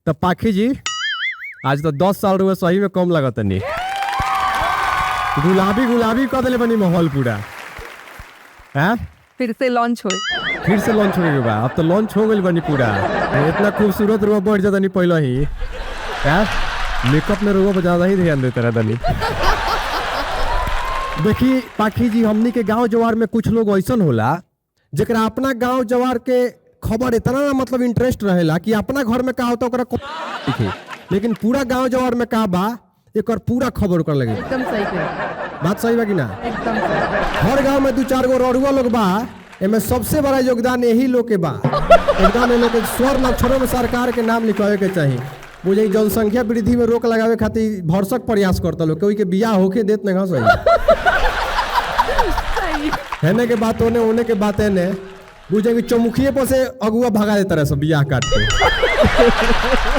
तो पाखी जी आज तो 10 साल रुआ सही में कम लगत नहीं, गुलाबी गुलाबी कर दिले बनी माहौल पूरा। हैं फिर से लॉन्च हो गई बा, अब तो लॉन्च हो गई बनी पूरा। इतना खूबसूरत रुआ बढ़ जाता नहीं पहले ही। मेकअप में रुआ ज्यादा ही ध्यान देते रहता नहीं। देखी पाखी जी, हमनी के गांव जवार में कुछ लोग ऐसा होला जरा अपना गांव जवार के खबर इतना मतलब इंटरेस्ट रहेला कि अपना घर में का होता ओकरा, लेकिन पूरा गांव जवार में का बा एक और पूरा खबर कर लगे। एकदम सही कह, बात सही बा कि ना? एकदम सही। हर गांव में 2-4 गो रड़ुआ लोग बा, एमे सबसे बड़ा योगदान यही लोग के बा। एकदम लोग के स्वर्ण अक्षरों में सरकार के नाम लिखवावे के चाहिए। मुझे जनसंख्या वृद्धि में रोक लगावे खातिर भरसक प्रयास करता लोग, कोई के बियाह होके देत नहीं सही है के बात होने के बात है ने बुझे कि चौमुखिए पर से अगुआ भगा देता रहे सब बियाह काट के।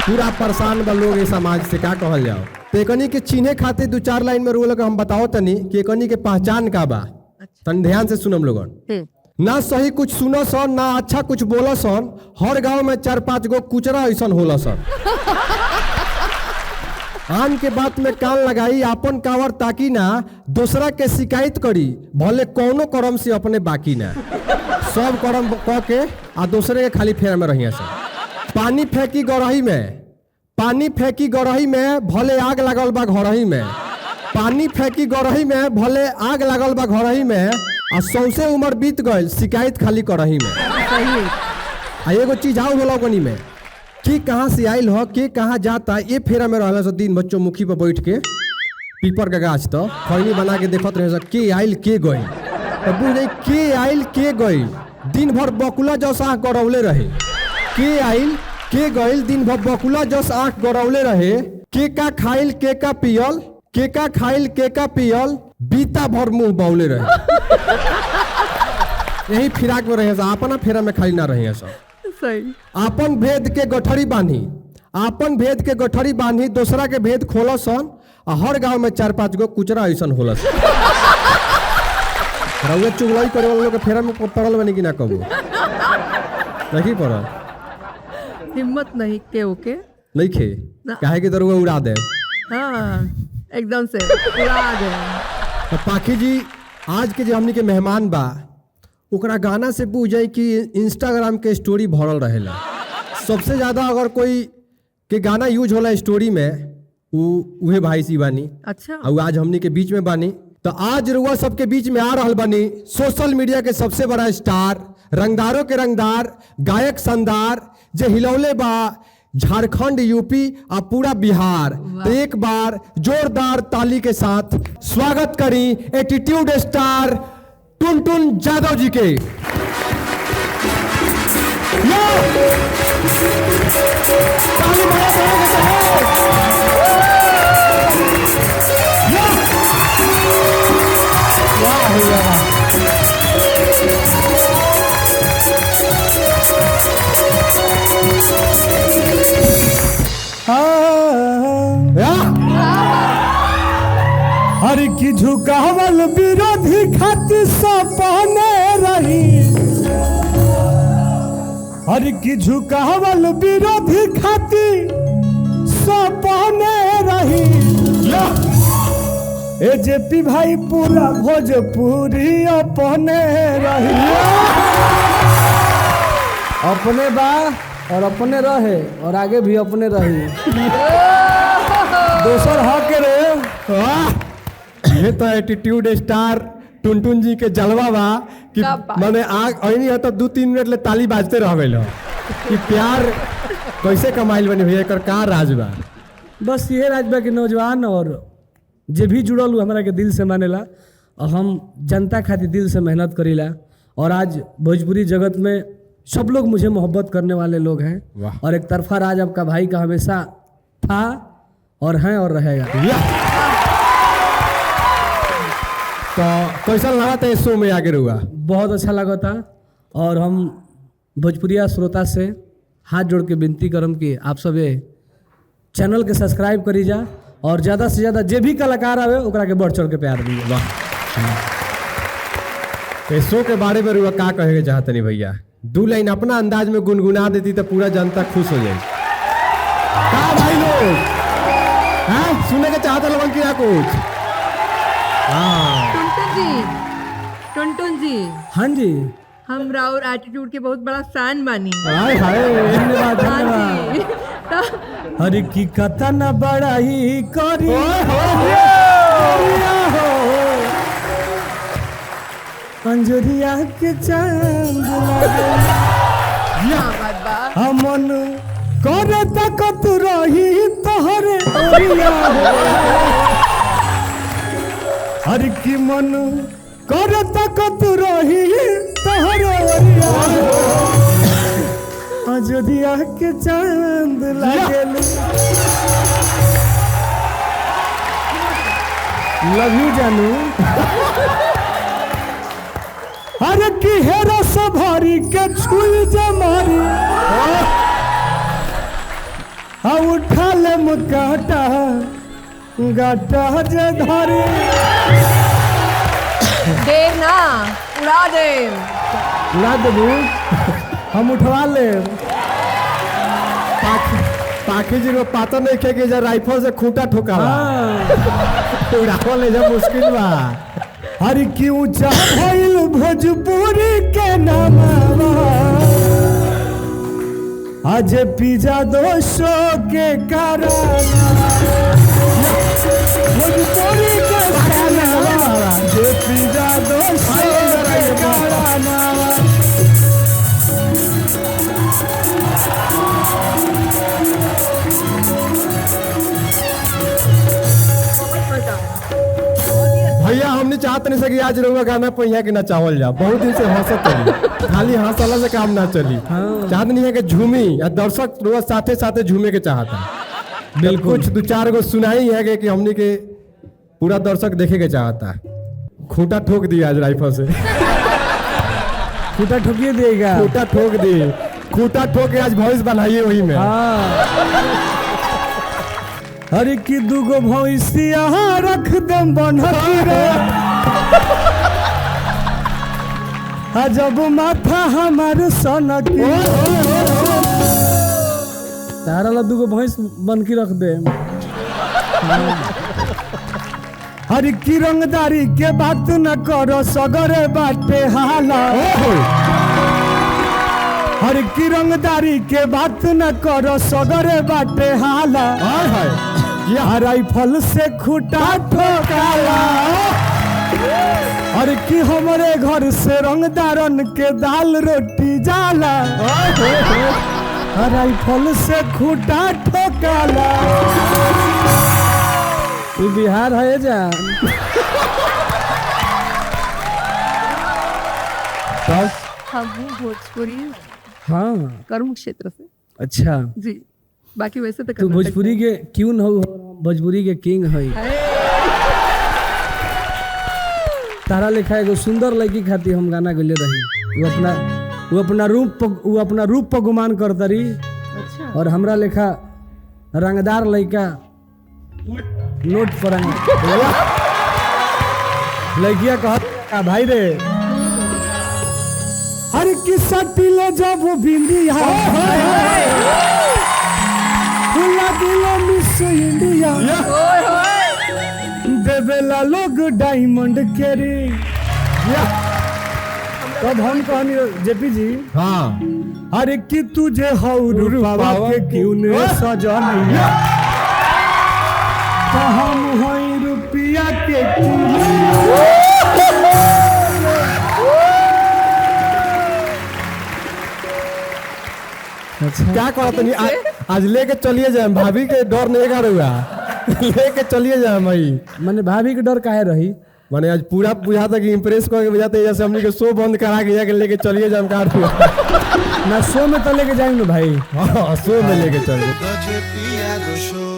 पूरा परेशान बा लोग इस समाज से, का कहल जाओ। तो एकनी के चिन्हे खातिर 2-4 लाइन में रोल हम बताओ तनी कि एकनी के पहचान का बा। तनी ध्यान से सुनम लोगन। ना सही कुछ सुनो सन, ना अच्छा कुछ बोलो सन। हर गांव में 4-5 गो कुचरा ऐसा होला सन। आम के बात में कान लगाई, अपन कावर ताकी ना, दूसरा के शिकायत करी, भले कौनो करम से अपने बाकी ना। सब करम कह के आ दूसरे के खाली फेर में रहिए सब। पानी फेंकी गरही में भले आग लगल बा घरही में। पानी फेंकी गरही में भले आग लगल बा घरही में, आ सौसे उम्र बीत गई शिकायत खाली करही में। आ एगो चीज आओ होला कनी में कि कहाँ से आयल हो, के कहाँ जाता, ये फेरा में रहला सब दिन बच्चों मुखी पर बैठ के पीपर के गाछ तो खैनी बना के देखत रहे सब के आयल के गई। तो बुझ जाई के आयल के गई, दिन भर बकुला जस आँख गड़ौले रहे। के आयल के गईल, दिन भर बकुला जस आँख गड़ौले रहे। के का खाइल के का पियल, के का खाइल के का पियल, बीता भर मुंह बौले रहे। यही फिराक में रहे सब, अपना फेरा में खाली ना रहे सब। सही। आपन भेद के गठरी बांधी, दूसरा के भेद खोला सन। हर गांव में 4-5 गो कुचरा ऐसा होला सन। रउआ चुगलाई करे वाला लोग के फेरा में पड़ल बनी कि ना कबू? नहीं पड़ल, हिम्मत नहीं के ओके नहीं खे काहे के दरुआ उड़ा दे। हाँ एकदम से उड़ा दे। तो पाखी जी आज के जो हमनी के मेहमान बा, ओकरा गाना से पूछ जाए कि इंस्टाग्राम के स्टोरी भरल रहेला। सबसे ज्यादा अगर कोई के गाना यूज होला स्टोरी में, उहे भाई सी बानी। अच्छा। और आज हमनी के बीच में बानी, तो आज रुआ सबके बीच में आ रहल बानी सोशल मीडिया के सबसे बड़ा स्टार, रंगदारों के रंगदार, गायक शानदार, जे हिलौले बा झारखंड, यूपी और पूरा बिहार। तो एक बार जोरदार ताली के साथ स्वागत करी एटीट्यूड स्टार टुनटुन जादव जी के। हर की झुकावल विरोधी खातिर सपने रही, हर की झुकावल विरोधी खातिर सपने रही। एजेपी भाई पूरा भोजपुरी अपने रही। अपने बा और अपने रहे और आगे भी अपने रही। दोसर हक रे। ये तो एटीट्यूड स्टार टुनटुन जी के जलवा बा कि माने आग ऐनी है तो 2-3 मिनट ले ताली बाजते रह गइल कि प्यार कैसे कमाइल बनी भैया, एकर का राज बा? बस ये राज बा कि नौजवान और जे भी जुड़ल हूँ हमारा के दिल से मानेला, और हम जनता खातिर दिल से मेहनत करीला। और आज भोजपुरी जगत में सब लोग मुझे मोहब्बत करने वाले लोग हैं। और एक तरफा राज आपका भाई का हमेशा था और है और रहेगा। तो कैसा लगा था इस शो में आगे रुआ? बहुत अच्छा लगा था। और हम भोजपुरिया श्रोता से हाथ जोड़ के विनती करम कि आप सब ये चैनल के सब्सक्राइब करी जा, और ज़्यादा से ज़्यादा जे भी कलाकार आवे ओकरा के बढ़ चढ़ के प्यार दीजिए। वाह। इस शो के बारे में रुआ का कहे चाहते नहीं भैया? 2 लाइन अपना अंदाज में गुनगुना देती तो पूरा जनता खुश हो जाए। सुनने के चाहते लोगन की कुछ। हाँ टुनटुन जी हाँ जी। हम राउर एटीट्यूड के बहुत बड़ा फैन बानी। हाय हाय धन्यवाद हाँ धन्यवाद। जी तो अरे की कथा न बड़ाई करी अंजरिया के चांद लगे हाँ बात बा हमन करे तकत रही तोहरे ओरिया हर की मन करे तकत रही तोहरे ओरिया अयोध्या के चांद लागेल। लव यू जानू। अरे की हेरा सभारी के छुई जमारी उठा ले मुकाटा गाटा जे धारी देव ना उड़ा दे। ला देबू हम उठवा ले। पाखी जी को पता नहीं खे कि जब राइफल से खूंटा ठोका उड़ावल ले जा मुश्किल बा। हर की ऊंचा भइल भोजपुरी के नामा आज पिज्जा 200 के कारण भोजपुरी के खाना जे पिज्जा 200 के कारण भैया हमने चाहत नहीं सकी आज रहुआ गाना पहिया के ना चावल जा। बहुत दिन से हंसत चली, खाली हंसला से काम ना चली। चाहत नहीं है कि झूमी या दर्शक रोज साथे साथे झूमे के चाहता। बिल्कुल कुछ 2-4 गो सुनाई है कि हमने के पूरा दर्शक देखे के चाहता। खूंटा ठोक दिया आज राइफल से। खूंटा ठोकिए देगा। खूंटा ठोक दी, खूंटा ठोक के आज भैंस बनाइए वही में। अरे की दूगो भैंसिया रख दे बनती रे जब माथा हमार सनकी तारा ला दूगो भैंस बन के रख दे। अरे की रंगदारी के बात न करो सगरे बाटे हाला। हर की रंगदारी के बात न करो सगरे बाटे हाला। राइफल से खूंटा ठोकाला और कि हमारे घर से रंगदारन के दाल रोटी जाला। राइफल से खूंटा ठोकाला। तू बिहार है जान। हम भोजपुरी हाँ कर्म क्षेत्र से। अच्छा जी बाकी वैसे तो तू भोजपुरी के क्यों न हो, भोजपुरी के किंग है। तारा लिखा एगो सुंदर लड़की खातिर हम गाना गले रही। वो अपना रूप पर गुमान करता रही। अच्छा और हमरा लिखा रंगदार लड़का नोट पर लड़किया कह भाई रे हर किस्सा टिले जब बिंदिया मिस इंडिया देवेला लोग डायमंड के रे। तब हम कहनी जेपी जी हाँ अरे कि तुझे रूपावा के क्यों ने सजनिया तो हम हई रुपया के क्या करा तनी आज लेके चलिए जाए। भाभी के डर नहीं कर हुआ लेके चलिए जाए भाई। मैंने भाभी के डर काहे रही मैंने आज पूरा बुझा था कि इम्प्रेस करके बजाते जैसे हमने के शो बंद करा के जाके लेके चलिए जाए। काट हुआ ना शो में तो लेके जाएंगे भाई। हाँ शो में लेके चलिए। Doce pia do show